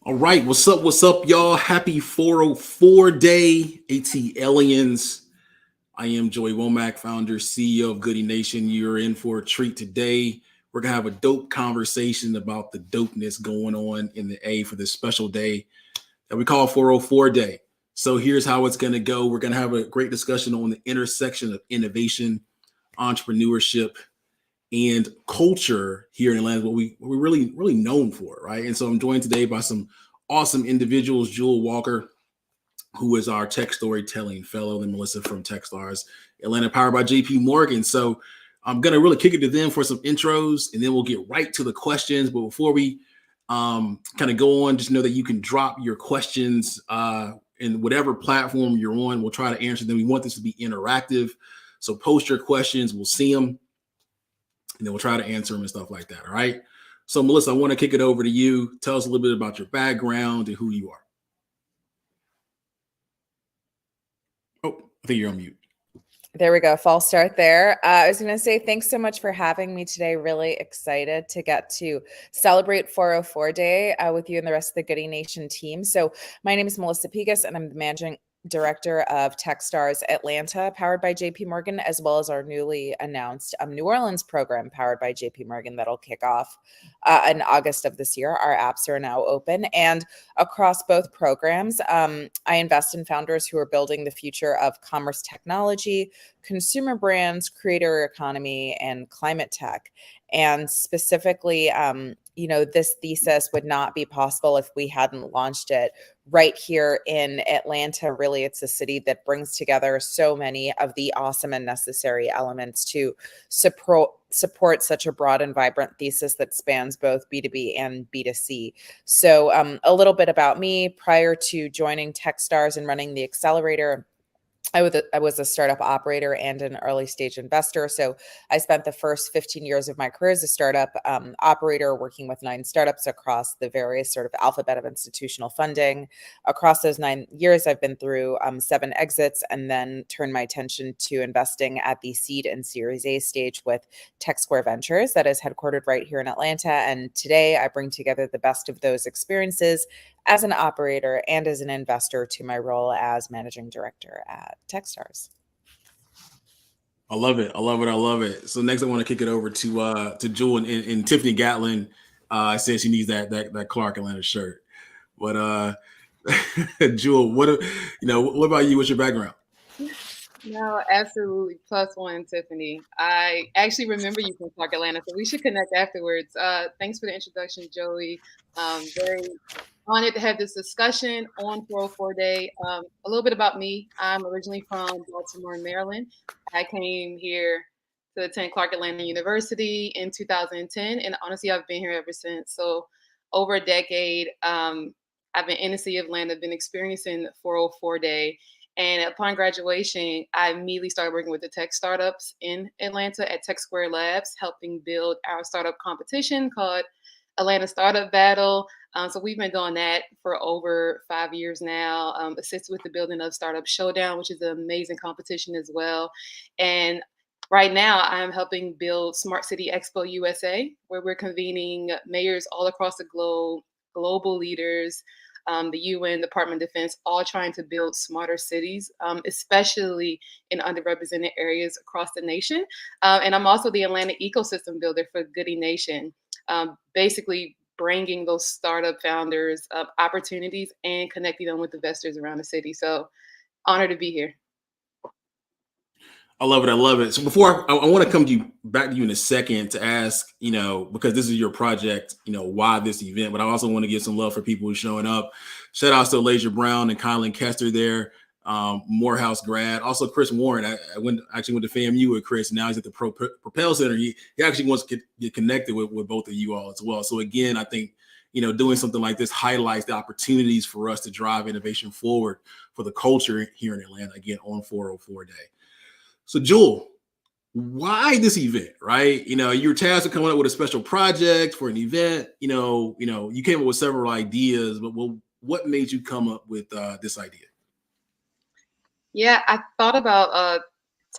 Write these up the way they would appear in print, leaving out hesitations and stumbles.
All right, what's up, y'all? Happy 404 day, ATLians. I am Joey Womack, founder, CEO of Goodie Nation. You're in for a treat today. We're gonna have a dope conversation about the dopeness going on in the A for this special day that we call 404 day. So here's how it's gonna go. We're gonna have a great discussion on the intersection of innovation, entrepreneurship, and culture here in Atlanta, what we're really known for, right? And so I'm joined today by some awesome individuals, Jewel Walker, who is our tech storytelling fellow, and Melissa from Techstars Atlanta, powered by JP Morgan. So I'm gonna really kick it to them for some intros, and then we'll get right to the questions. But before we kind of go on, just know that you can drop your questions in whatever platform you're on. We'll try to answer them. We want this to be interactive, so post your questions. We'll see them, and then we'll try to answer them and stuff like that. All right. So, Melissa, I want to kick it over to you. Tell us a little bit about your background and who you are. Oh, I think you're on mute. There we go. False start there. I was going to say thanks so much for having me today. Really excited to get to celebrate 404 Day with you and the rest of the Goodie Nation team. So my name is Melissa Pegus, and I'm the managing director of Techstars Atlanta, powered by JP Morgan, as well as our newly announced New Orleans program powered by JP Morgan that'll kick off in August of this year. Our apps are now open, and across both programs, I invest in founders who are building the future of commerce technology, consumer brands, creator economy, and climate tech. And specifically, this thesis would not be possible if we hadn't launched it right here in Atlanta. Really, it's a city that brings together so many of the awesome and necessary elements to support such a broad and vibrant thesis that spans both B2B and B2C. So a little bit about me. Prior to joining Techstars and running the accelerator, I was a startup operator and an early stage investor. So I spent the first 15 years of my career as a startup operator, working with 9 startups across the various sort of alphabet of institutional funding. Across those 9 years, I've been through 7 exits, and then turned my attention to investing at the seed and Series A stage with Tech Square Ventures, that is headquartered right here in Atlanta. And today I bring together the best of those experiences as an operator and as an investor to my role as managing director at Techstars. I love it. I love it. I love it. So next, I want to kick it over to Jewel and Tiffany Gatlin. Says she needs that Clark Atlanta shirt. But Jewel, what about you? What's your background? No, absolutely. +1, Tiffany. I actually remember you from Clark Atlanta, so we should connect afterwards. Thanks for the introduction, Joey. Very honored to have this discussion on 404 Day. A little bit about me. I'm originally from Baltimore, Maryland. I came here to attend Clark Atlanta University in 2010, and honestly, I've been here ever since. So over a decade, I've been in the city of Atlanta, been experiencing 404 Day. And upon graduation, I immediately started working with the tech startups in Atlanta at Tech Square Labs, helping build our startup competition called Atlanta Startup Battle. So we've been doing that for over 5 years now, assisted with the building of Startup Showdown, which is an amazing competition as well. And right now, I'm helping build Smart City Expo USA, where we're convening mayors all across the globe, global leaders, the UN, Department of Defense, all trying to build smarter cities, especially in underrepresented areas across the nation. And I'm also the Atlanta ecosystem builder for Goodie Nation, basically bringing those startup founders opportunities and connecting them with investors around the city. So honored to be here. I love it. I love it. So before I want to come to you back to you in a second to ask, because this is your project, why this event, but I also want to give some love for people who's showing up. Shout outs to Lasia Brown and Colin Kester there, Morehouse grad. Also Chris Warren. I went to FAMU with Chris. Now he's at the Propel Center. He actually wants to get connected with both of you all as well. So again, I think, doing something like this highlights the opportunities for us to drive innovation forward for the culture here in Atlanta, again, on 404 Day. So Jewel, why this event, right? You were tasked with coming up with a special project for an event. You came up with several ideas, but what made you come up with this idea? Yeah, I thought about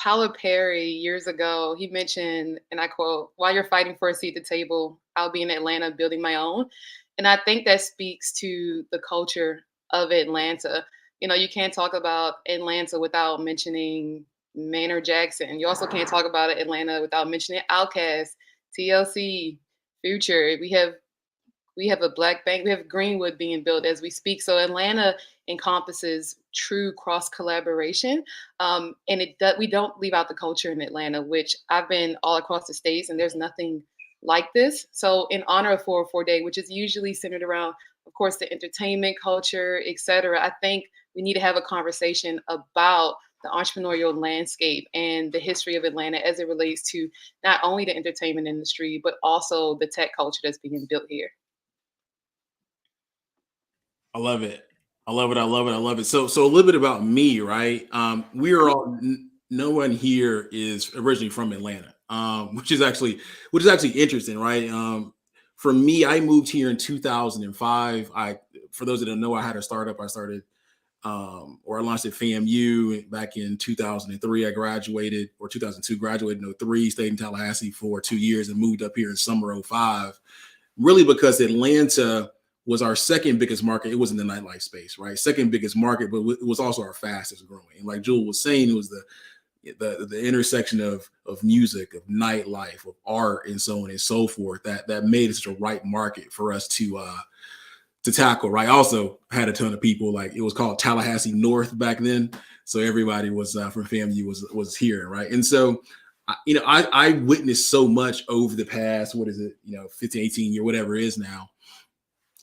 Tyler Perry years ago, he mentioned, and I quote, "While you're fighting for a seat at the table, I'll be in Atlanta building my own." And I think that speaks to the culture of Atlanta. You know, you can't talk about Atlanta without mentioning Maynard Jackson. You also can't talk about Atlanta without mentioning Outkast, TLC, Future. We have a black bank. We have Greenwood being built as we speak. So Atlanta encompasses true cross collaboration, and we don't leave out the culture in Atlanta, which I've been all across the states, and there's nothing like this. So in honor of 404 Day, which is usually centered around, of course, the entertainment culture, et cetera, I think we need to have a conversation about the entrepreneurial landscape and the history of Atlanta as it relates to not only the entertainment industry, but also the tech culture that's being built here. I love it. I love it. I love it. I love it. So a little bit about me, right? We are all. No one here is originally from Atlanta, which is actually interesting, right? For me, I moved here in 2005. For those that don't know, I had a startup. I started, or I launched at FAMU back in 2003. I graduated, or 2002, graduated in 03, stayed in Tallahassee for 2 years and moved up here in summer 05. Really because Atlanta was our second biggest market. It was in the nightlife space, right? Second biggest market, but it was also our fastest growing. And like Jewel was saying, it was the intersection of music, of nightlife, of art, and so on and so forth. That made it such a right market for us to tackle, right? I also had a ton of people, like it was called Tallahassee North back then, so everybody was from FAMU was here, right? And so I witnessed so much over the past, 15, 18 year, whatever it is now.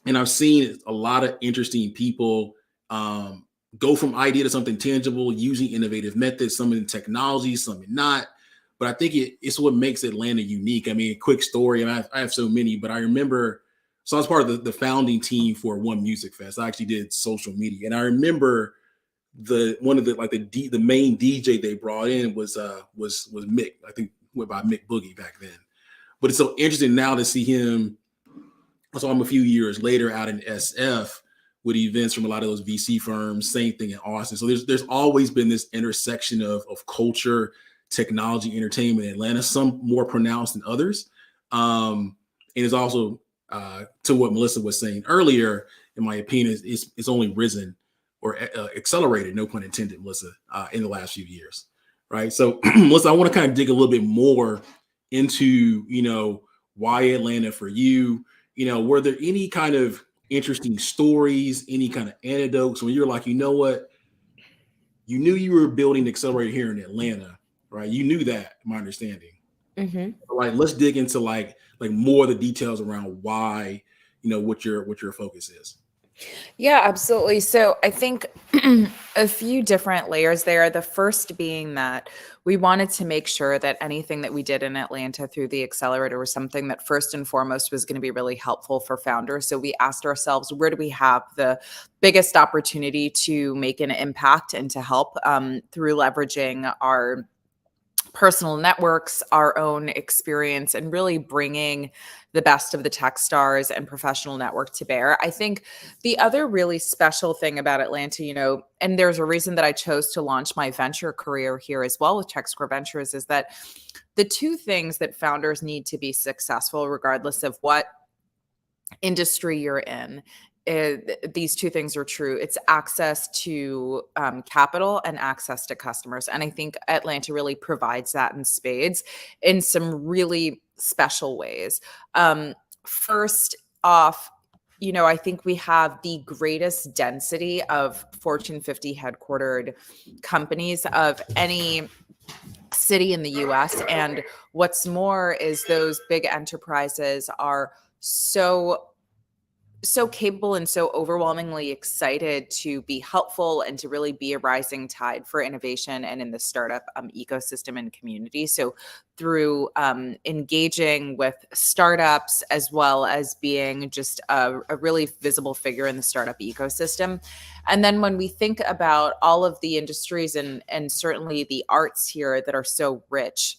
And I've seen a lot of interesting people go from idea to something tangible using innovative methods, some in technology, some in not. But I think it's what makes Atlanta unique. I mean, a quick story, and I have so many, but I remember, so I was part of the founding team for One Music Fest. I actually did social media. And I remember the main DJ they brought in was Mick. I think went by Mick Boogie back then. But it's so interesting now to see him. I saw him a few years later out in SF with events from a lot of those VC firms. Same thing in Austin. So there's always been this intersection of culture, technology, entertainment in Atlanta. Some more pronounced than others. And it's also to what Melissa was saying earlier. In my opinion, it's only risen or accelerated, no pun intended, Melissa, in the last few years, right? So, Melissa, I want to kind of dig a little bit more into, why Atlanta for you. Were there any kind of interesting stories, any kind of anecdotes when you're like, you know what, you knew you were building Accelerator here in Atlanta, right? You knew that, my understanding. Mm-hmm. Like, let's dig into like more of the details around why, what your focus is. Yeah, absolutely. So I think a few different layers there. The first being that we wanted to make sure that anything that we did in Atlanta through the accelerator was something that first and foremost was going to be really helpful for founders. So we asked ourselves, where do we have the biggest opportunity to make an impact and to help through leveraging our personal networks, our own experience, and really bringing the best of the Techstars and professional network to bear. I think the other really special thing about Atlanta, and there's a reason that I chose to launch my venture career here as well with TechScore Ventures, is that the two things that founders need to be successful, regardless of what industry you're in, these two things are true. It's access to capital and access to customers. And I think Atlanta really provides that in spades in some really special ways. First off, I think we have the greatest density of Fortune 50 headquartered companies of any city in the US. And what's more is those big enterprises are so capable and so overwhelmingly excited to be helpful and to really be a rising tide for innovation and in the startup ecosystem and community. So through engaging with startups, as well as being just a really visible figure in the startup ecosystem. And then when we think about all of the industries and certainly the arts here that are so rich,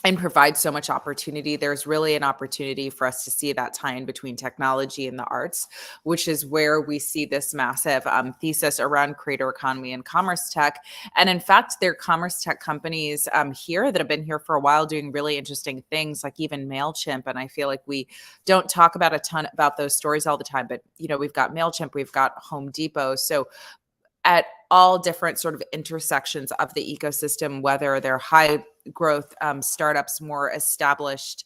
and provide so much opportunity. There's really an opportunity for us to see that tie in between technology and the arts, which is where we see this massive thesis around creator economy and commerce tech. And in fact, there are commerce tech companies here that have been here for a while doing really interesting things, like even MailChimp. And I feel like we don't talk about a ton about those stories all the time, but we've got MailChimp, we've got Home Depot. So at all different sort of intersections of the ecosystem, whether they're high growth startups, more established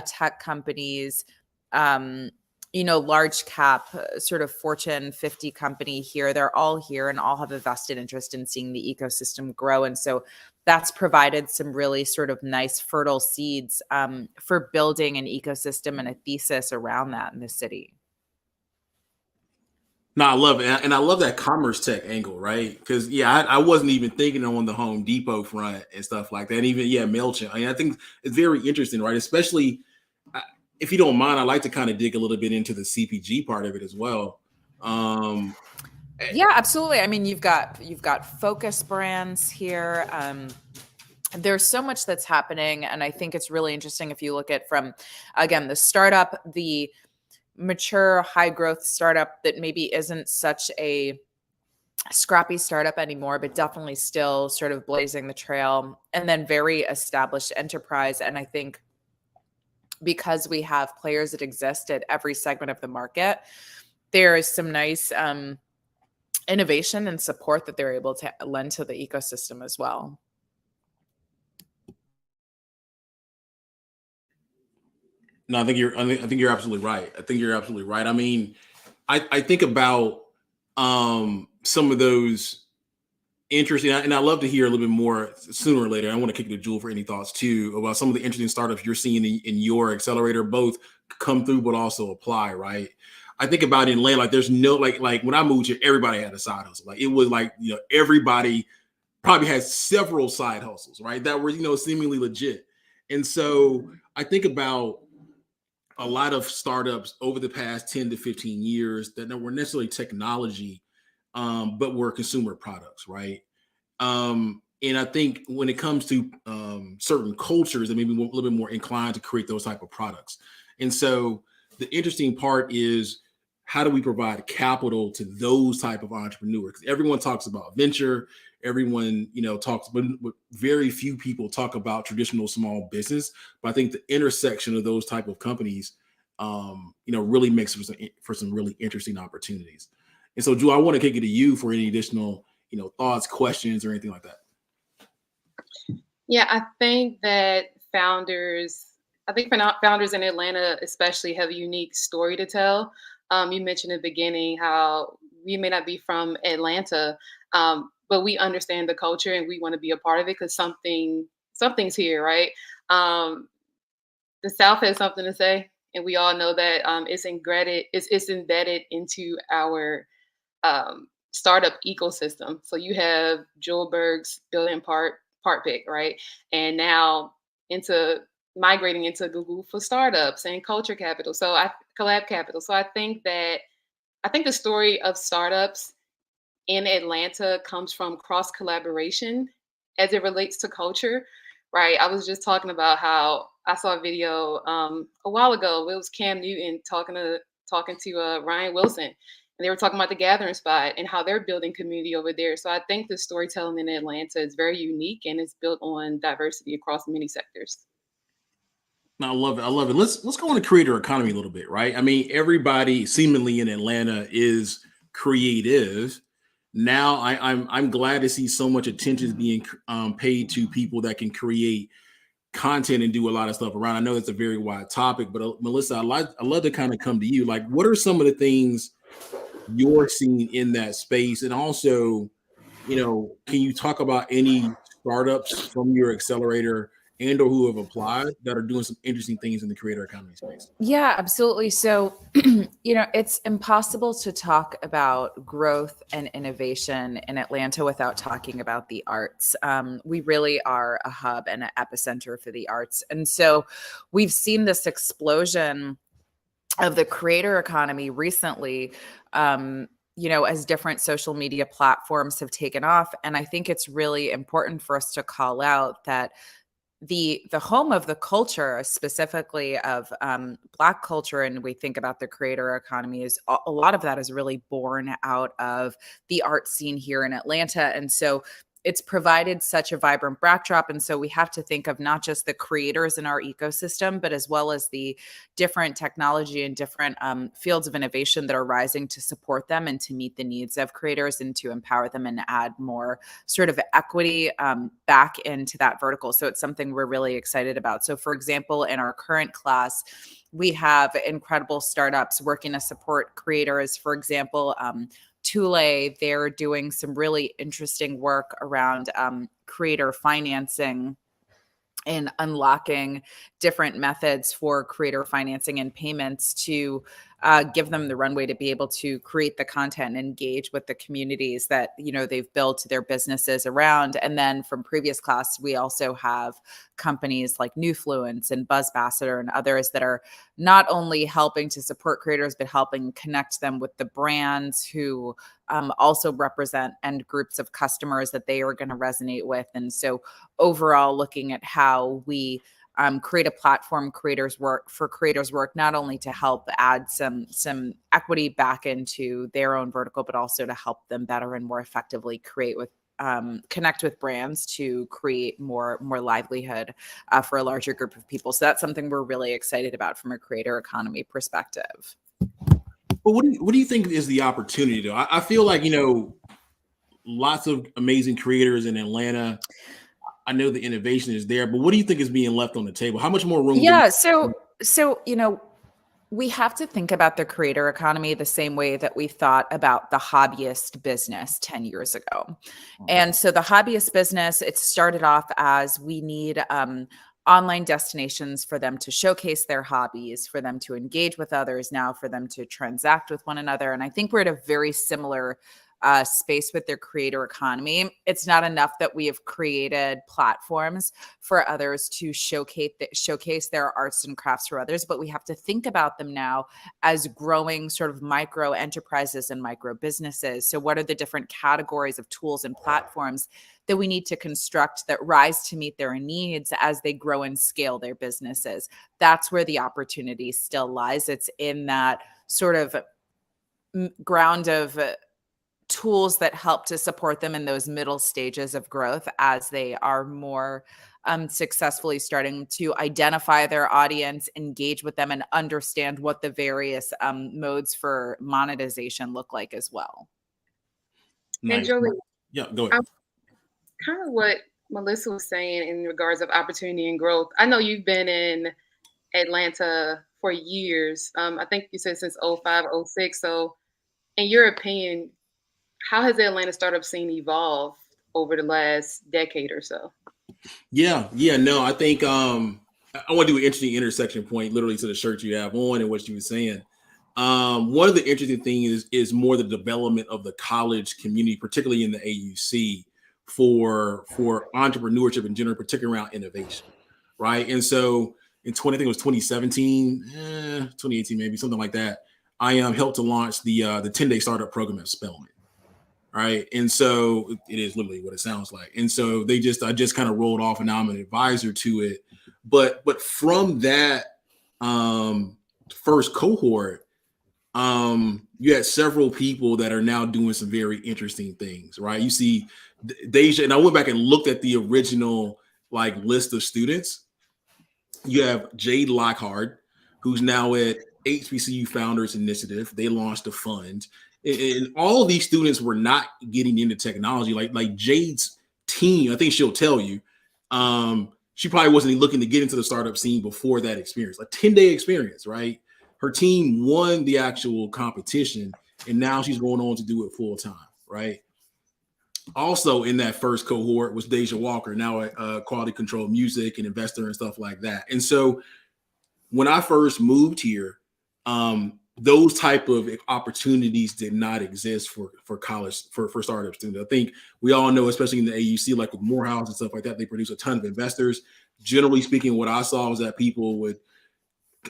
tech companies, large cap sort of Fortune 50 company here, they're all here and all have a vested interest in seeing the ecosystem grow. And so that's provided some really sort of nice fertile seeds for building an ecosystem and a thesis around that in the city. No, I love it. And I love that commerce tech angle, right? Because, I wasn't even thinking on the Home Depot front and stuff like that. And even, MailChimp. I mean, I think it's very interesting, right? Especially if you don't mind, I'd like to kind of dig a little bit into the CPG part of it as well. Yeah, absolutely. I mean, you've got focus brands here. There's so much that's happening. And I think it's really interesting if you look at from, again, the startup, the mature high growth startup that maybe isn't such a scrappy startup anymore, but definitely still sort of blazing the trail, and then very established enterprise. And I think because we have players that exist at every segment of the market, there is some nice innovation and support that they're able to lend to the ecosystem as well. No, I think you're absolutely right. I mean, I think about some of those interesting, and I love to hear a little bit more sooner or later. I want to kick it to Jewel for any thoughts too about some of the interesting startups you're seeing in your accelerator, both come through but also apply. Right. I think about in Atlanta, like there's no like when I moved here, everybody had a side hustle. Like it was like everybody probably had several side hustles, right? That were seemingly legit. And so I think about a lot of startups over the past 10 to 15 years that were necessarily technology, but were consumer products, right? And I think when it comes to certain cultures, that maybe a little bit more inclined to create those type of products. And so the interesting part is, how do we provide capital to those type of entrepreneurs? Because everyone talks about venture, everyone talks, but very few people talk about traditional small business. But I think the intersection of those type of companies, really makes for some really interesting opportunities. And so, Drew, I want to kick it to you for any additional, thoughts, questions, or anything like that. Yeah, I think founders in Atlanta especially have a unique story to tell. You mentioned in the beginning how we may not be from Atlanta, but we understand the culture and we want to be a part of it because something's here, right? The South has something to say, and we all know that it's embedded into our startup ecosystem. So you have Joelberg's Building Part Pick, right? And now migrating into Google for startups and culture capital. Collab capital. So I think the story of startups in Atlanta comes from cross collaboration as it relates to culture, right? I was just talking about how I saw a video a while ago. It was Cam Newton talking to Ryan Wilson, and they were talking about the Gathering Spot and how they're building community over there. So I think the storytelling in Atlanta is very unique and it's built on diversity across many sectors. I love it. Let's go on the creator economy a little bit, right? I mean, everybody seemingly in Atlanta is creative. Now I'm glad to see so much attention is being paid to people that can create content and do a lot of stuff around. I know it's a very wide topic, but Melissa, I'd love to kind of come to you. Like, what are some of the things you're seeing in that space? And also, can you talk about any startups from your accelerator and or who have applied that are doing some interesting things in the creator economy space? Yeah, absolutely. So, it's impossible to talk about growth and innovation in Atlanta without talking about the arts. We really are a hub and an epicenter for the arts. And so we've seen this explosion of the creator economy recently, as different social media platforms have taken off. And I think it's really important for us to call out that the home of the culture, specifically of Black culture, and we think about the creator economy, is a lot of that is really born out of the art scene here in Atlanta. And so it's provided such a vibrant backdrop. And so we have to think of not just the creators in our ecosystem, but as well as the different technology and different fields of innovation that are rising to support them and to meet the needs of creators and to empower them and add more sort of equity back into that vertical. So it's something we're really excited about. So for example, in our current class, we have incredible startups working to support creators. For example, Thule, they're doing some really interesting work around creator financing and unlocking different methods for creator financing and payments to give them the runway to be able to create the content and engage with the communities that, you know, they've built their businesses around. And then from previous class, we also have companies like Newfluence and Buzzbassador and others that are not only helping to support creators, but helping connect them with the brands who also represent end groups of customers that they are going to resonate with. And so overall, looking at how we create a platform creators work not only to help add some equity back into their own vertical, but also to help them better and more effectively connect with brands to create more livelihood for a larger group of people. So that's something we're really excited about from a creator economy perspective. But what do you think is the opportunity though? I feel like, you know, lots of amazing creators in Atlanta. I know the innovation is there, but what do you think is being left on the table? How much more room? Yeah. So, you know, we have to think about the creator economy the same way that we thought about the hobbyist business 10 years ago. And so the hobbyist business, it started off as we need online destinations for them to showcase their hobbies, for them to engage with others, now for them to transact with one another. And I think we're at a very similar space with their creator economy. It's not enough that we have created platforms for others to showcase their arts and crafts for others, but we have to think about them now as growing sort of micro enterprises and micro businesses. So what are the different categories of tools and platforms that we need to construct that rise to meet their needs as they grow and scale their businesses? That's where the opportunity still lies. It's in that sort of ground of tools that help to support them in those middle stages of growth as they are more successfully starting to identify their audience, engage with them, and understand what the various modes for monetization look like as well. Nice. And Jolie, yeah, go ahead. Kind of what Melissa was saying in regards of opportunity and growth. I know you've been in Atlanta for years. I think you said since 05, 06. So in your opinion, how has the Atlanta startup scene evolved over the last decade or so? Yeah, no, I think I want to do an interesting intersection point, literally to the shirt you have on and what you were saying. One of the interesting things is more the development of the college community, particularly in the AUC, for entrepreneurship in general, particularly around innovation, right? And so I think it was 2017, 2018, maybe something like that. I helped to launch the 10-day startup program at Spelman. Right. And so it is literally what it sounds like. And so I just kind of rolled off and now I'm an advisor to it. But from that first cohort, you had several people that are now doing some very interesting things. Right. You see Deja, and I went back and looked at the original like list of students. You have Jade Lockhart, who's now at HBCU Founders Initiative. They launched a fund. And all of these students were not getting into technology. Like Jade's team, I think she'll tell you, she probably wasn't even looking to get into the startup scene before that experience, a 10-day experience, right? Her team won the actual competition, and now she's going on to do it full time, right? Also in that first cohort was Deja Walker, now at Quality Control Music, and investor and stuff like that. And so when I first moved here, those type of opportunities did not exist for college, for startup students. I think we all know, especially in the AUC, like with Morehouse and stuff like that, they produce a ton of investors. Generally speaking, what I saw was that people would,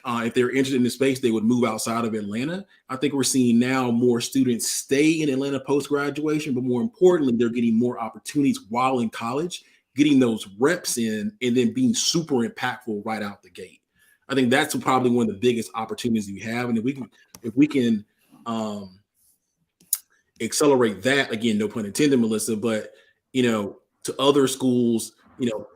if they're interested in the space, they would move outside of Atlanta. I think we're seeing now more students stay in Atlanta post-graduation, but more importantly, they're getting more opportunities while in college getting those reps in, and then being super impactful right out the gate. I think that's probably one of the biggest opportunities we have. And if we can accelerate that, again, no pun intended, Melissa, but to other schools,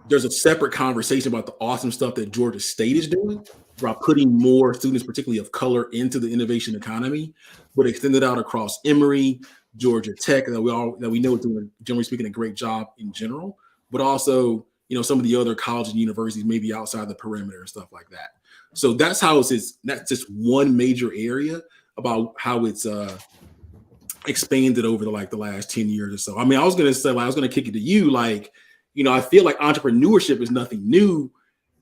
there's a separate conversation about the awesome stuff that Georgia State is doing about putting more students, particularly of color, into the innovation economy, but extend it out across Emory, Georgia Tech, that we know is doing, generally speaking, a great job in general, but also some of the other colleges and universities maybe outside the perimeter and stuff like that. So that's how that's just one major area about how it's expanded over the last 10 years or so. I mean, I was going to kick it to you. I feel like entrepreneurship is nothing new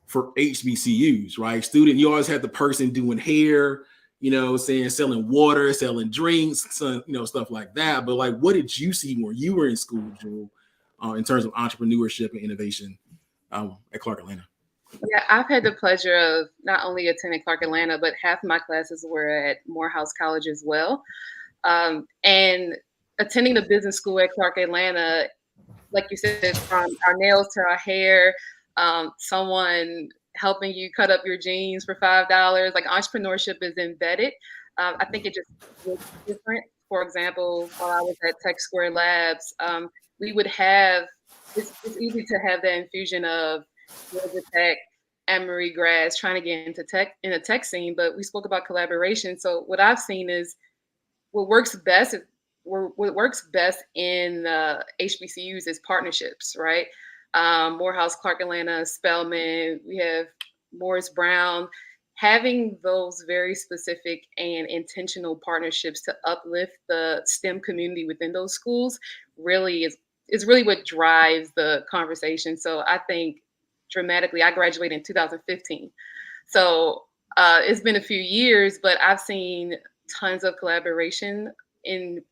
for HBCUs, right? You always had the person doing hair, selling water, selling drinks, stuff like that. But what did you see when you were in school, Jewel, in terms of entrepreneurship and innovation at Clark Atlanta? Yeah, I've had the pleasure of not only attending Clark Atlanta, but half of my classes were at Morehouse College as well. And attending the business school at Clark Atlanta, like you said, from our nails to our hair, someone helping you cut up your jeans for $5, entrepreneurship is embedded. I think it just looks different. For example, while I was at Tech Square Labs, we would have, it's easy to have that infusion of Georgia Tech, Emory grads trying to get into the tech scene, but we spoke about collaboration. So what I've seen is what works best in HBCUs is partnerships, right? Morehouse, Clark Atlanta, Spelman, we have Morris Brown, having those very specific and intentional partnerships to uplift the STEM community within those schools really is really what drives the conversation. So I think dramatically, I graduated in 2015. So it's been a few years, but I've seen tons of collaboration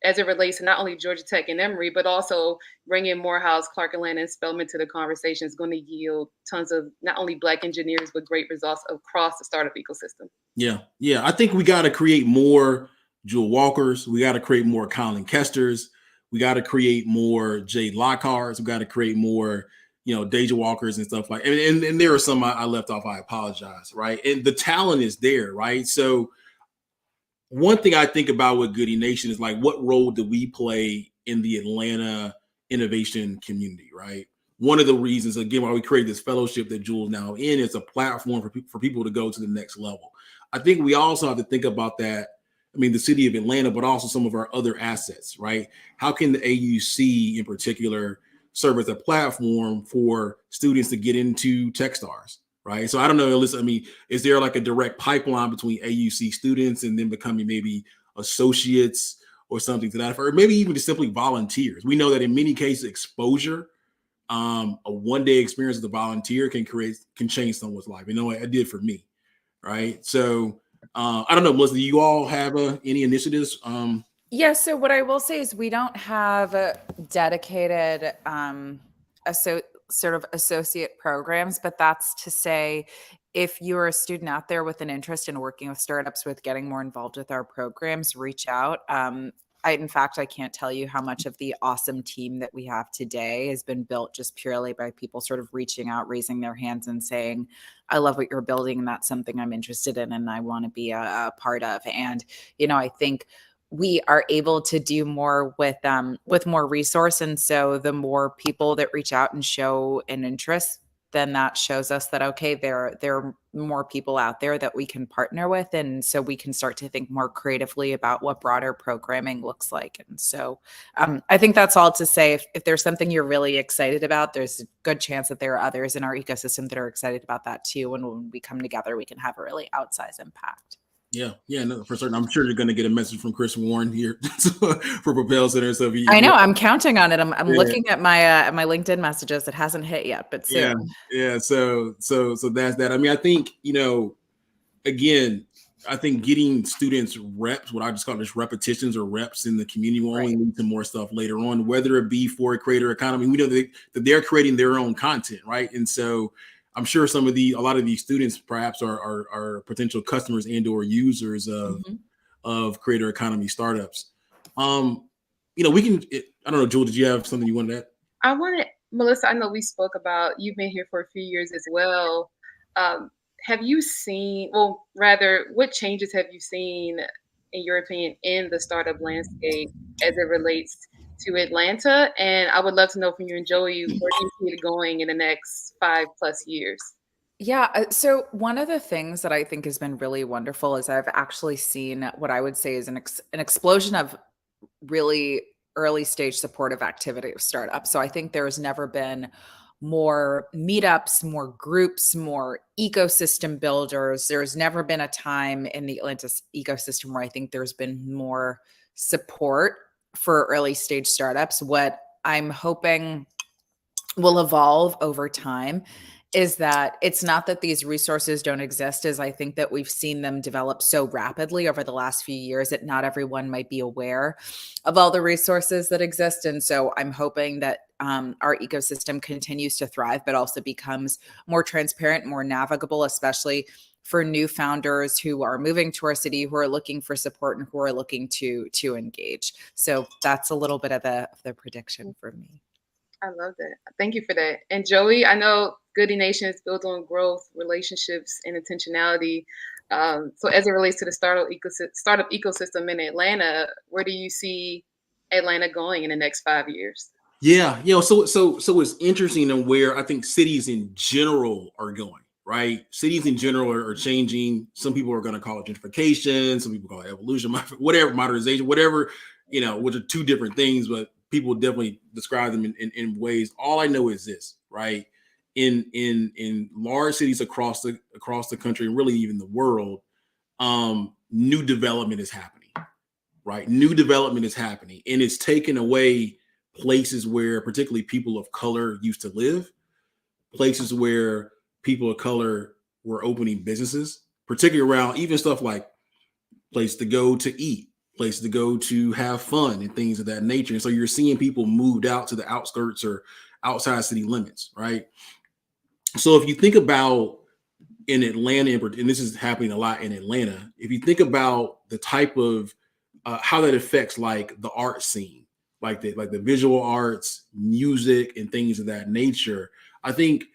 as it relates to not only Georgia Tech and Emory, but also bringing Morehouse, Clark Atlanta, and Spelman to the conversation is going to yield tons of not only Black engineers, but great results across the startup ecosystem. Yeah. I think we got to create more Jewel Walkers. We got to create more Colin Kesters. We got to create more Jay Lockharts. We got to create more, Deja Walkers and stuff and there are some I left off. I apologize. Right. And the talent is there. Right. So one thing I think about with Goodie Nation is what role do we play in the Atlanta innovation community, right? One of the reasons, again, why we create this fellowship that Jewel's now in, is a platform for people to go to the next level. I think we also have to think about that. I mean, the city of Atlanta, but also some of our other assets, right? How can the AUC in particular serve as a platform for students to get into Techstars? Right. So I don't know, Alyssa, I mean, is there a direct pipeline between AUC students and then becoming maybe associates or something to that, or maybe even just simply volunteers? We know that in many cases, exposure, a one-day experience as a volunteer can change someone's life. It did for me. Right. So I don't know, Melissa, do you all have any initiatives? Yeah. So what I will say is we don't have a dedicated sort of associate programs, but that's to say, if you're a student out there with an interest in working with startups, with getting more involved with our programs, reach out. In fact, I can't tell you how much of the awesome team that we have today has been built just purely by people sort of reaching out, raising their hands and saying, I love what you're building, and that's something I'm interested in and I want to be a part of. And, I think we are able to do more with more resource. And so the more people that reach out and show an interest, then that shows us that, okay, there are more people out there that we can partner with. And so we can start to think more creatively about what broader programming looks like. And so I think that's all to say. If there's something you're really excited about, there's a good chance that there are others in our ecosystem that are excited about that too. And when we come together, we can have a really outsized impact. Yeah, no, for certain. I'm sure you're going to get a message from Chris Warren here for Propel Center. So I know, I'm counting on it. I'm looking at my LinkedIn messages. It hasn't hit yet, but soon. Yeah. So that's that. I mean, I think again, I think getting students reps, what I just call just repetitions or reps in the community, will only lead to more stuff later on. Whether it be for a creator economy, we know that they're creating their own content, right? And so I'm sure a lot of these students perhaps are potential customers and or users of creator economy startups. We can. I don't know, Jewel, did you have something you wanted to add? Melissa, I know we spoke about, you've been here for a few years as well. Have you seen, well, rather, what changes have you seen, in your opinion, in the startup landscape as it relates to Atlanta? And I would love to know from you and Joey, where do you see it going in the next 5+ years? Yeah. So one of the things that I think has been really wonderful is I've actually seen what I would say is an explosion of really early stage supportive activity of startups. So I think there's never been more meetups, more groups, more ecosystem builders. There's never been a time in the Atlanta ecosystem where I think there's been more support for early stage startups. What I'm hoping will evolve over time is that it's not that these resources don't exist, as I think that we've seen them develop so rapidly over the last few years that not everyone might be aware of all the resources that exist. And so I'm hoping that our ecosystem continues to thrive, but also becomes more transparent, more navigable, especially for new founders who are moving to our city, who are looking for support and who are looking to engage. So that's a little bit of the prediction for me. I love that. Thank you for that. And Joey, I know Goodie Nation is built on growth, relationships, and intentionality. So as it relates to the startup ecosystem in Atlanta, where do you see Atlanta going in the next 5 years? Yeah, so it's interesting on where I think cities in general are going, right? Cities in general are changing. Some people are going to call it gentrification, some people call it evolution, whatever, modernization, whatever, which are two different things, but people definitely describe them in ways. All I know is this, right? In large cities across the country, and really even the world, new development is happening, right? New development is happening, and it's taken away places where particularly people of color used to live, places where people of color were opening businesses, particularly around even stuff like place to go to eat, place to go to have fun and things of that nature. And so you're seeing people moved out to the outskirts or outside city limits, right? So if you think about in Atlanta, and this is happening a lot in Atlanta, if you think about the type of how that affects like the art scene, like the visual arts, music, and things of that nature, I think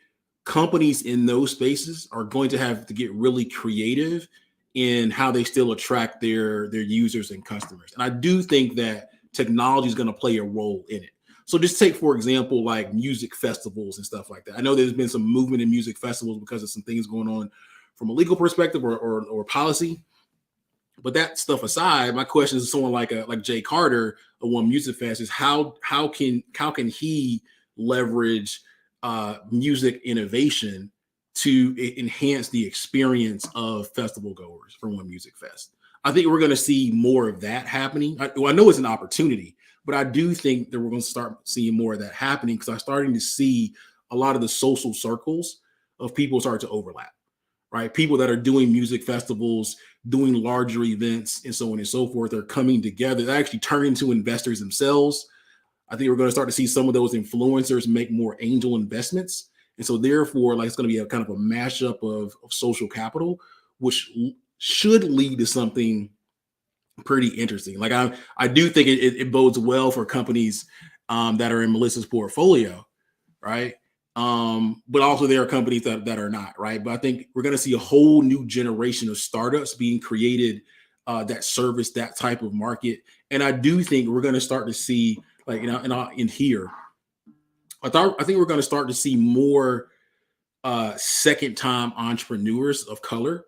companies in those spaces are going to have to get really creative in how they still attract their users and customers. And I do think that technology is going to play a role in it. So just take, for example, like music festivals and stuff like that. I know there's been some movement in music festivals because of some things going on from a legal perspective or policy. But that stuff aside, my question is someone like Jay Carter of One Music Fest is how can he leverage music innovation to enhance the experience of festival goers for One Music Fest? I think we're going to see more of that happening. I know it's an opportunity, but I do think that we're going to start seeing more of that happening because I'm starting to see a lot of the social circles of people start to overlap, right? People that are doing music festivals, doing larger events, and so on and so forth are coming together. They actually turn into investors themselves. I think we're going to start to see some of those influencers make more angel investments. And so therefore, like it's going to be a kind of a mashup of social capital, which should lead to something pretty interesting. Like I do think it bodes well for companies that are in Melissa's portfolio, right? But also there are companies that are not, right? But I think we're going to see a whole new generation of startups being created that service that type of market. And I do think we're going to start to see, like, in here, I think we're going to start to see more second time entrepreneurs of color,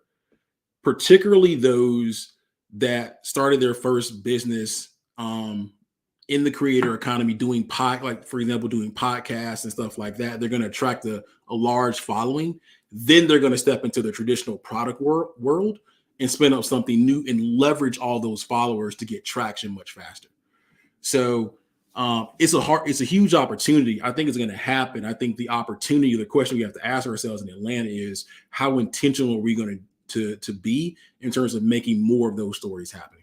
particularly those that started their first business in the creator economy doing for example, doing podcasts and stuff like that. They're going to attract a large following. Then they're going to step into the traditional product world and spin up something new and leverage all those followers to get traction much faster. So it's a huge opportunity. I think it's going to happen. I think the question we have to ask ourselves in Atlanta is how intentional are we going to be in terms of making more of those stories happen.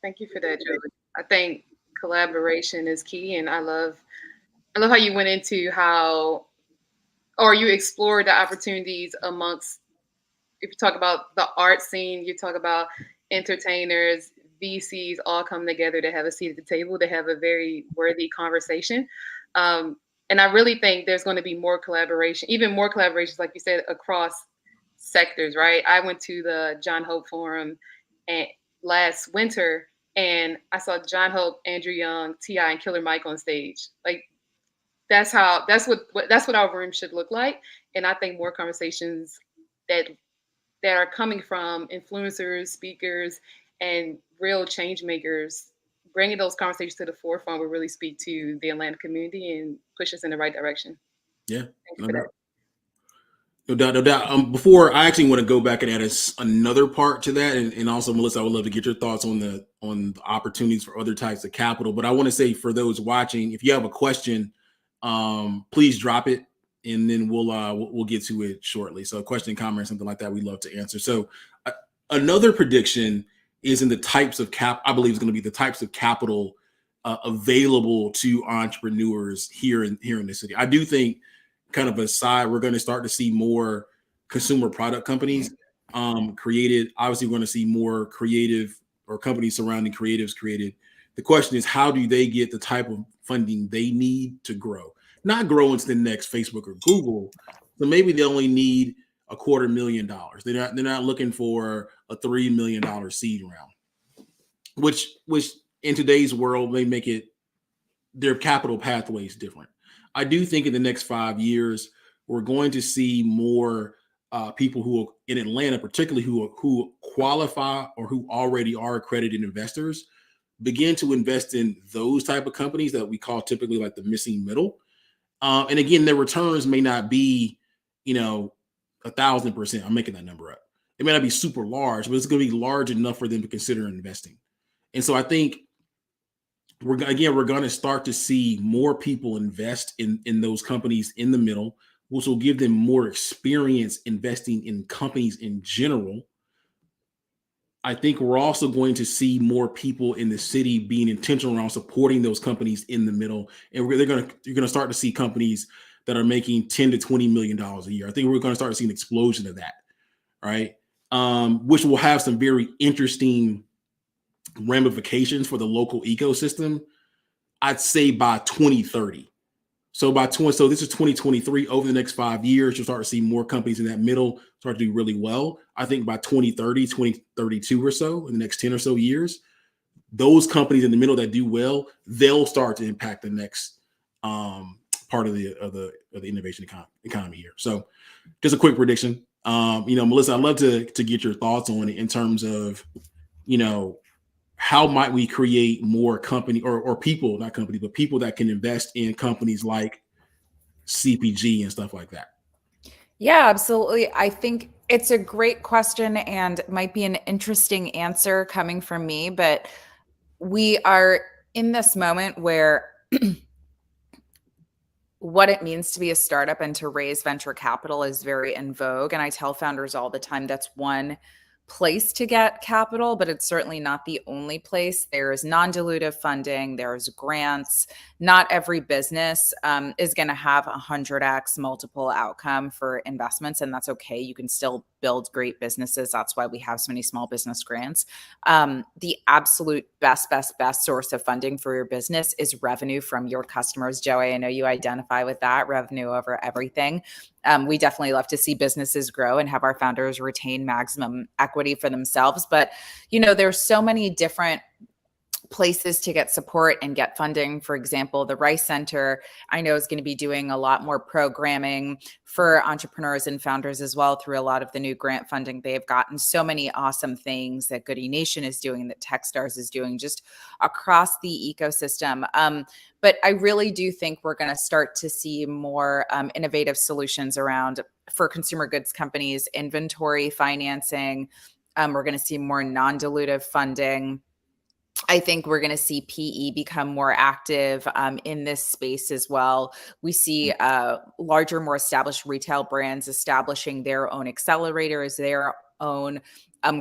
Thank you for that, Joey. I think collaboration is key, and I love how you went into you explored the opportunities amongst, if you talk about the art scene, you talk about entertainers, VCs all come together to have a seat at the table, to have a very worthy conversation. And I really think there's going to be more collaboration, even more collaborations, like you said, across sectors, right? I went to the John Hope Forum last winter, and I saw John Hope, Andrew Young, T.I., and Killer Mike on stage. Like, that's what our room should look like. And I think more conversations that are coming from influencers, speakers, and real change makers, bringing those conversations to the forefront will really speak to the Atlanta community and push us in the right direction. Yeah, Thank you for that. No doubt, no doubt. Before I actually want to go back and add another part to that, and also Melissa, I would love to get your thoughts on the opportunities for other types of capital. But I want to say for those watching, if you have a question, please drop it, and then we'll get to it shortly. So a question, comment, something like that, we'd love to answer. So another prediction is in the types of I believe is going to be the types of capital available to entrepreneurs here in the city. I do think, kind of aside, we're going to start to see more consumer product companies created. Obviously, we're going to see more creative or companies surrounding creatives created. The question is, how do they get the type of funding they need to grow? Not grow into the next Facebook or Google. So maybe they only need $250,000. They're not looking for a $3 million seed round, which in today's world may make it their capital pathways different. I do think in the next 5 years, we're going to see more people who in Atlanta, particularly who qualify or who already are accredited investors, begin to invest in those type of companies that we call typically like the missing middle. And again, their returns may not be, 1,000%. I'm making that number up. It may not be super large, but it's going to be large enough for them to consider investing. And so I think we're going to start to see more people invest in those companies in the middle, which will give them more experience investing in companies in general. I think we're also going to see more people in the city being intentional around supporting those companies in the middle, and you're going to start to see companies that are making $10 to $20 million a year. I think we're going to start to see an explosion of that, right? Which will have some very interesting ramifications for the local ecosystem. I'd say by 2030. So this is 2023. Over the next 5 years, you'll start to see more companies in that middle start to do really well. I think by 2030, 2032 or so, in the next 10 or so years, those companies in the middle that do well, they'll start to impact the next part of the innovation economy here. So just a quick prediction. Melissa, I'd love to get your thoughts on it in terms of, how might we create more company or people, not company, but people that can invest in companies like CPG and stuff like that? Yeah, absolutely. I think it's a great question and might be an interesting answer coming from me, but we are in this moment where what it means to be a startup and to raise venture capital is very in vogue. And I tell founders all the time, that's one place to get capital, but it's certainly not the only place. There's non-dilutive funding, there's grants. Not every business is going to have 100x multiple outcome for investments, and that's okay. You can still build great businesses. That's why we have so many small business grants. The absolute best source of funding for your business is revenue from your customers. Joey, I know you identify with that, revenue over everything. We definitely love to see businesses grow and have our founders retain maximum equity for themselves. But, there's so many different places to get support and get funding. For example, the Rice Center, I know, is going to be doing a lot more programming for entrepreneurs and founders as well through a lot of the new grant funding. They've gotten so many awesome things that Goodie Nation is doing, that Techstars is doing, just across the ecosystem. But I really do think we're going to start to see more innovative solutions around, for consumer goods companies, inventory financing. We're going to see more non-dilutive funding. I think we're going to see PE become more active in this space as well. We see larger, more established retail brands establishing their own accelerators, their own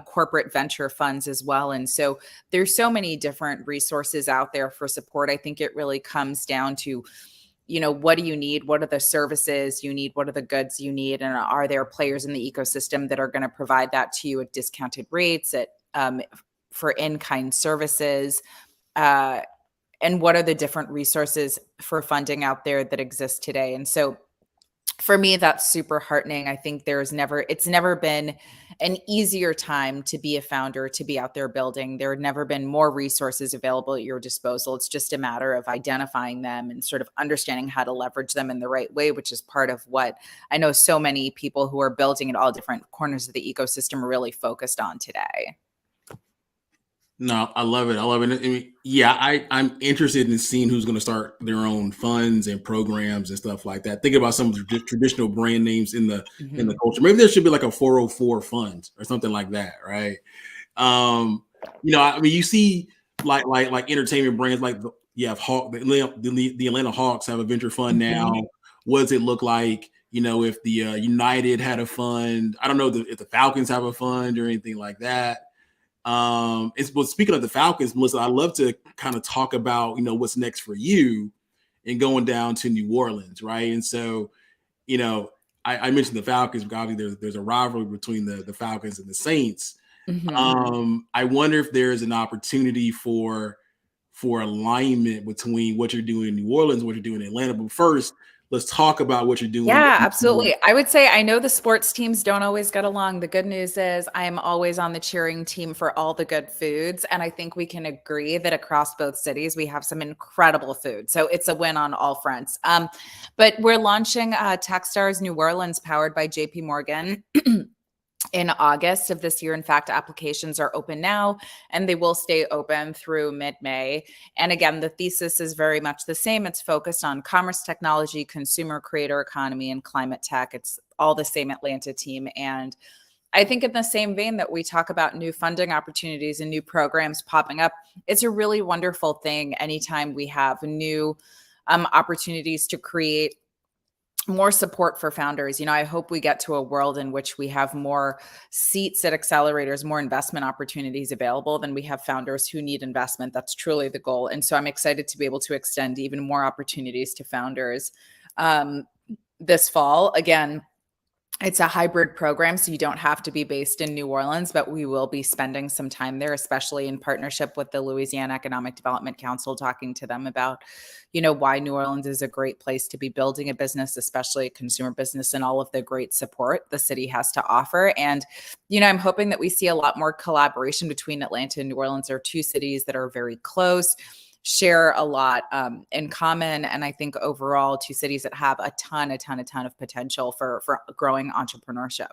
corporate venture funds as well. And so there's so many different resources out there for support. I think it really comes down to, what do you need? What are the services you need? What are the goods you need? And are there players in the ecosystem that are going to provide that to you at discounted rates, at for in-kind services? And what are the different resources for funding out there that exist today? And so for me, that's super heartening. I think it's never been an easier time to be a founder, to be out there building. There have never been more resources available at your disposal. It's just a matter of identifying them and sort of understanding how to leverage them in the right way, which is part of what I know so many people who are building at all different corners of the ecosystem are really focused on today. No, I love it. I love it. I mean, yeah, I'm interested in seeing who's going to start their own funds and programs and stuff like that. Think about some of the traditional brand names in the culture. Maybe there should be like a 404 fund or something like that, right? I mean, you see like entertainment brands like the Atlanta Hawks have a venture fund now. What does it look like? If the United had a fund, I don't know if the Falcons have a fund or anything like that. Speaking of the Falcons, Melissa, I'd love to kind of talk about, what's next for you and going down to New Orleans, right? And so, I mentioned the Falcons because obviously there's a rivalry between the Falcons and the Saints. I wonder if there's an opportunity for alignment between what you're doing in New Orleans, what you're doing in Atlanta. But first, let's talk about what you're doing. Yeah, absolutely. I would say I know the sports teams don't always get along. The good news is I am always on the cheering team for all the good foods. And I think we can agree that across both cities, we have some incredible food. So it's a win on all fronts. But we're launching Techstars New Orleans powered by JP Morgan. In August of this year. In fact, applications are open now and they will stay open through mid-May. And again, the thesis is very much the same. It's focused on commerce technology, consumer creator economy, and climate tech. It's all the same Atlanta team. And I think in the same vein that we talk about new funding opportunities and new programs popping up, it's a really wonderful thing anytime we have new opportunities to create more support for founders. I hope we get to a world in which we have more seats at accelerators, more investment opportunities available than we have founders who need investment. That's truly the goal. And so I'm excited to be able to extend even more opportunities to founders this fall. Again, it's a hybrid program, so you don't have to be based in New Orleans, but we will be spending some time there, especially in partnership with the Louisiana Economic Development Council, talking to them about, why New Orleans is a great place to be building a business, especially a consumer business, and all of the great support the city has to offer. And, I'm hoping that we see a lot more collaboration between Atlanta and New Orleans. They're two cities that are very close, share a lot in common. And I think overall, two cities that have a ton of potential for growing entrepreneurship.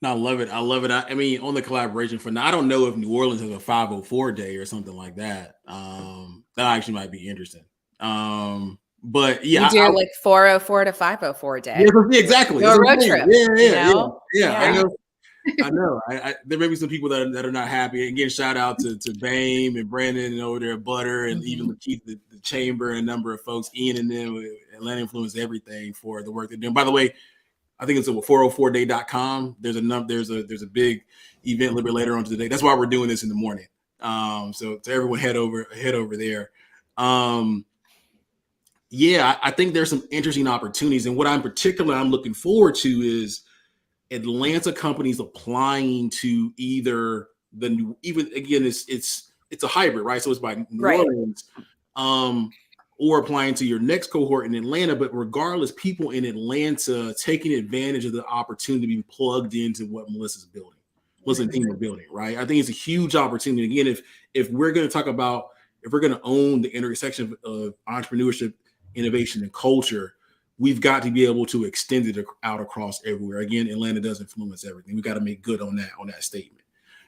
I love it. I love it. I mean, on the collaboration front, I don't know if New Orleans has a 504 day or something like that. That actually might be interesting. But yeah, we do like 404 to 504 day. Yeah, exactly. A road trip. Yeah. I know. There may be some people that are not happy. Again, shout out to BAME and Brandon and over there, Butter, and even Lakeith, the Chamber, and a number of folks, Ian and them, Atlanta Influence Everything for the work they're doing. By the way, I think it's at 404day.com. There's a big event a little bit later on today. That's why we're doing this in the morning. So to everyone head over there. I think there's some interesting opportunities, and what I'm looking forward to is Atlanta companies applying to either it's a hybrid, right? So it's by New Orleans, or applying to your next cohort in Atlanta. But regardless, people in Atlanta taking advantage of the opportunity to be plugged into what Melissa and team are building, right? I think it's a huge opportunity. Again, if we're going to own the intersection of entrepreneurship, innovation, and culture, we've got to be able to extend it out across everywhere. Again, Atlanta does influence everything. We got to make good on that statement,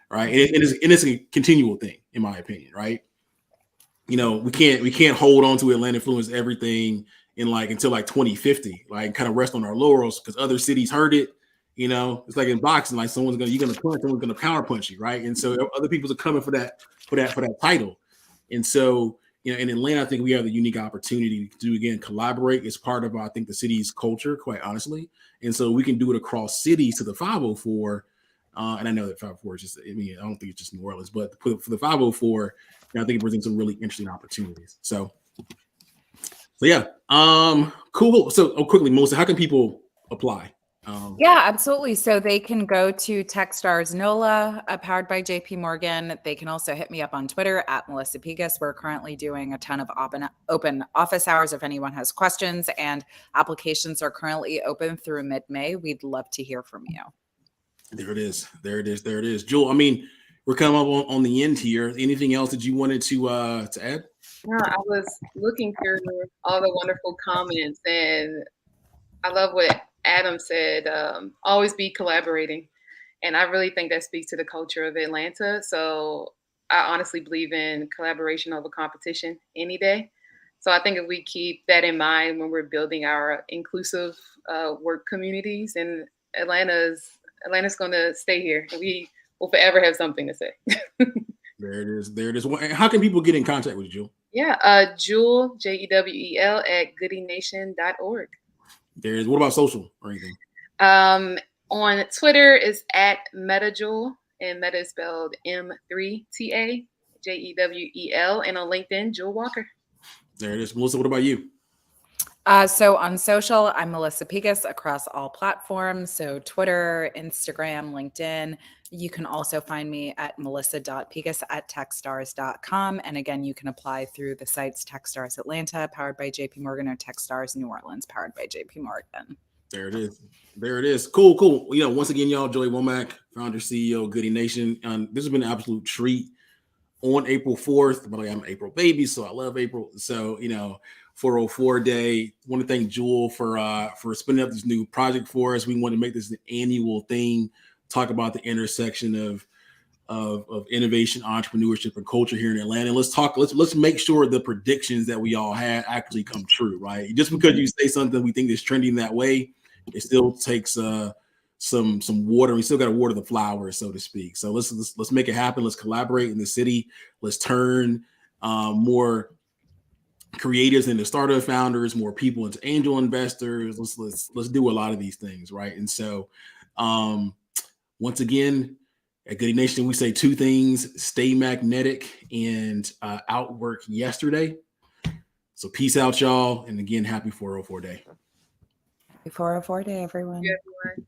right? And it's a continual thing, in my opinion, right? We can't hold on to Atlanta influence everything until 2050, kind of rest on our laurels because other cities heard it. It's like in boxing, you're gonna punch, someone's gonna counter punch you, right? And so other people are coming for that title, and so. In Atlanta, I think we have the unique opportunity to, again, collaborate. It's part of, I think, the city's culture, quite honestly. And so we can do it across cities to the 504. And I know that 504 is just, I don't think it's just New Orleans, but for the 504, I think it presents some really interesting opportunities. So yeah. Cool. So quickly, Melissa, how can people apply? Yeah, absolutely. So they can go to Techstars NOLA, powered by JP Morgan. They can also hit me up on Twitter at Melissa Pegus. We're currently doing a ton of open office hours if anyone has questions, and applications are currently open through mid-May. We'd love to hear from you. There it is. There it is. There it is. Jewel, I mean, we're coming up on the end here. Anything else that you wanted to add? No, I was looking through all the wonderful comments, and I love what Adam said. Always be collaborating. And I really think that speaks to the culture of Atlanta. So I honestly believe in collaboration over competition any day. So I think if we keep that in mind when we're building our inclusive work communities, and Atlanta's going to stay here. We will forever have something to say. There it is. There it is. How can people get in contact with you, Jewel? Yeah, Jewel, Jewel, at goodienation.org. There is. What about social or anything? On Twitter is at MetaJewel, and Meta is spelled M3TAJEWEL, and on LinkedIn, Jewel Walker. There it is. Melissa, what about you? So on social, I'm Melissa Pegus across all platforms. So Twitter, Instagram, LinkedIn. You can also find me at melissa.pegus@techstars.com. And again, you can apply through the sites Techstars Atlanta, powered by JP Morgan, or Techstars New Orleans, powered by JP Morgan. There it is. There it is. Cool, cool. You know, once again, y'all, Joey Womack, founder, CEO, Goodie Nation. This has been an absolute treat on April 4th. But I'm an April baby, so I love April. So, you know, 404 day. Want to thank Jewel for spinning up this new project for us. We want to make this an annual thing, talk about the intersection of innovation, entrepreneurship, and culture here in Atlanta. Let's make sure the predictions that we all had actually come true, right? Just because you say something we think is trending that way, it still takes some water. We still got to water the flowers, so to speak. So let's make it happen. Let's collaborate in the city. Let's turn more creatives into startup founders, more people into angel investors. Let's do a lot of these things, right? And so once again, at Goodie Nation, we say two things: stay magnetic and outwork yesterday. So peace out, y'all. And again, happy 404 day. Happy 404 day, everyone. Yeah, everyone.